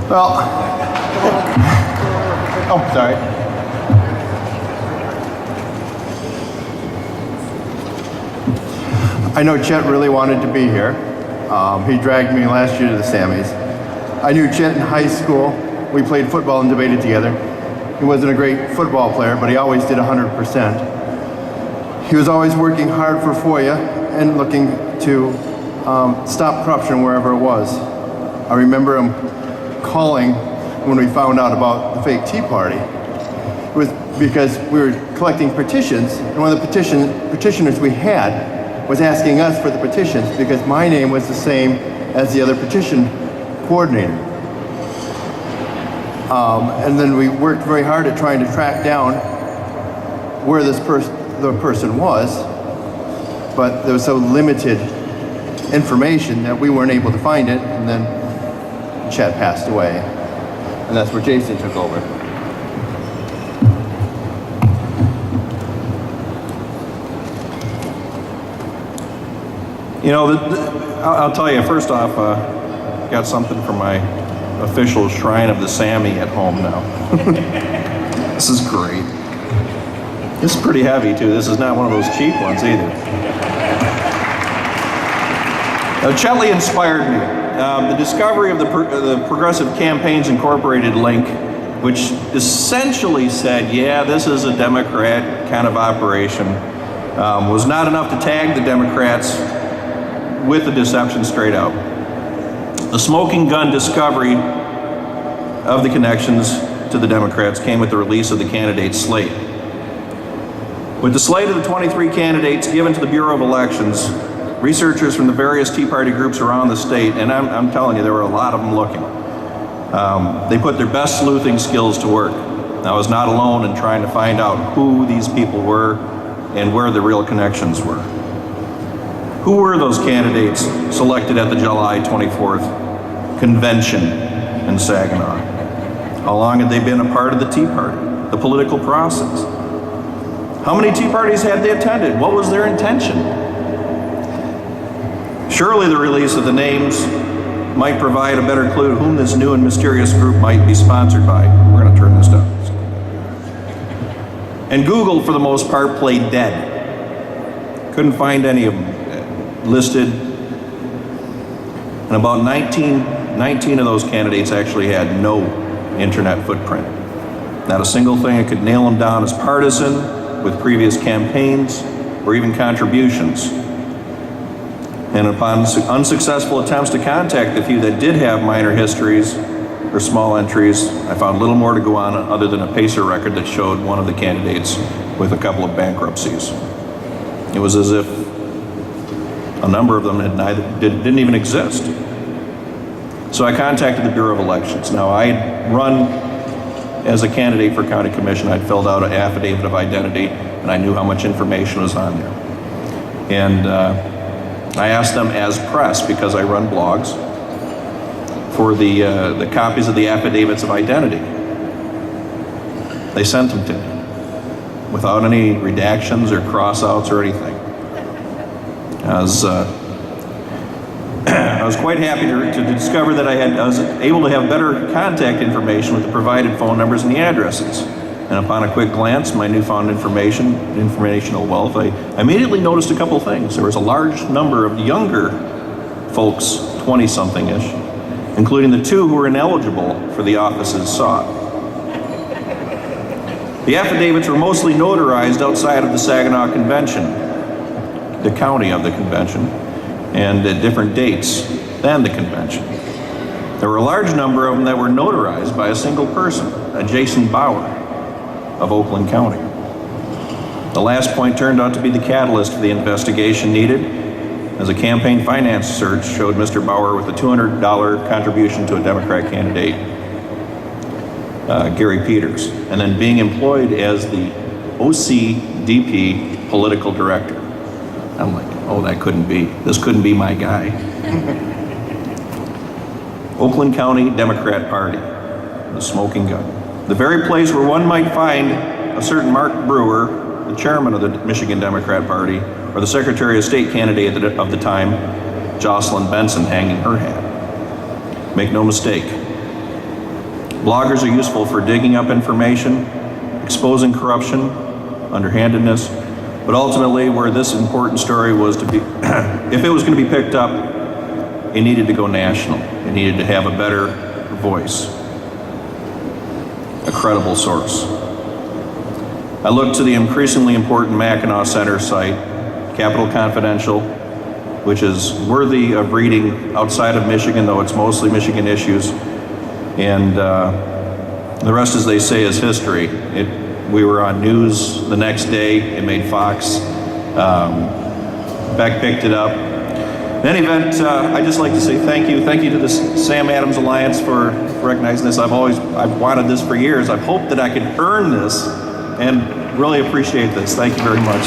Well, oh, sorry. I know Chet really wanted to be here. He dragged me last year to the Sammies. I knew Chet in high school. We played football and debated together. He wasn't a great football player, but he always did 100%. He was always working hard for FOIA and looking to stop corruption wherever it was. I remember him calling when we found out about the fake Tea Party. It was because we were collecting petitions, and one of the petitioners we had was asking us for the petitions because my name was the same as the other petition coordinator. And then we worked very hard at trying to track down where the person was, but there was so limited information that we weren't able to find it, and then Chet passed away, and that's where Jason took over. You know, I'll tell you, first off, got something from my official shrine of the Sammie at home now. This is great. This is pretty heavy, too. This is not one of those cheap ones, either. Now, Chetly inspired me. The discovery of the Progressive Campaigns Incorporated link, which essentially said, yeah, this is a Democrat kind of operation, was not enough to tag the Democrats with the deception straight out. The smoking gun discovery of the connections to the Democrats came with the release of the candidate slate. With the slate of the 23 candidates given to the Bureau of Elections, researchers from the various Tea Party groups around the state, and I'm telling you, there were a lot of them looking, they put their best sleuthing skills to work. I was not alone in trying to find out who these people were and where the real connections were. Who were those candidates selected at the July 24th convention in Saginaw? How long had they been a part of the Tea Party, the political process? How many Tea Parties had they attended? What was their intention? Surely the release of the names might provide a better clue to whom this new and mysterious group might be sponsored by. We're going to turn this down. And Google, for the most part, played dead. Couldn't find any of them listed, and about 19 of those candidates actually had no internet footprint. Not a single thing that could nail them down as partisan with previous campaigns or even contributions. And upon unsuccessful attempts to contact the few that did have minor histories or small entries, I found little more to go on other than a PACER record that showed one of the candidates with a couple of bankruptcies. It was as if a number of them didn't even exist. So I contacted the Bureau of Elections. Now, I had run as a candidate for county commission. I'd filled out an affidavit of identity, and I knew how much information was on there. And I asked them as press, because I run blogs, for the copies of the affidavits of identity. They sent them to me without any redactions or cross-outs or anything. I was quite happy to discover that I was able to have better contact information with the provided phone numbers and the addresses. And upon a quick glance, my newfound informational wealth, I immediately noticed a couple things. There was a large number of younger folks, 20-something-ish, including the two who were ineligible for the offices sought. The affidavits were mostly notarized outside of the Saginaw Convention, the county of the convention, and at different dates than the convention. There were a large number of them that were notarized by a single person, a Jason Bauer of Oakland County. The last point turned out to be the catalyst for the investigation needed, as a campaign finance search showed Mr. Bauer with a $200 contribution to a Democrat candidate, Gary Peters, and then being employed as the OCDP political director. I'm like, oh, that couldn't be. This couldn't be my guy. Oakland County Democrat Party, the smoking gun. The very place where one might find a certain Mark Brewer, the chairman of the Michigan Democrat Party, or the Secretary of State candidate of the time, Jocelyn Benson, hanging her hat. Make no mistake, Bloggers are useful for digging up information, exposing corruption, underhandedness, but ultimately where this important story was to be, if it was going to be picked up, it needed to go national. It needed to have a better voice, a credible source. I looked to the increasingly important Mackinac Center site, Capital Confidential, which is worthy of reading outside of Michigan, though it's mostly Michigan issues. And the rest, as they say, is history. We were on news the next day. It made Fox. Beck picked it up. In any event, I'd just like to say thank you. Thank you to the Sam Adams Alliance for recognizing this. I've wanted this for years. I've hoped that I could earn this and really appreciate this. Thank you very much.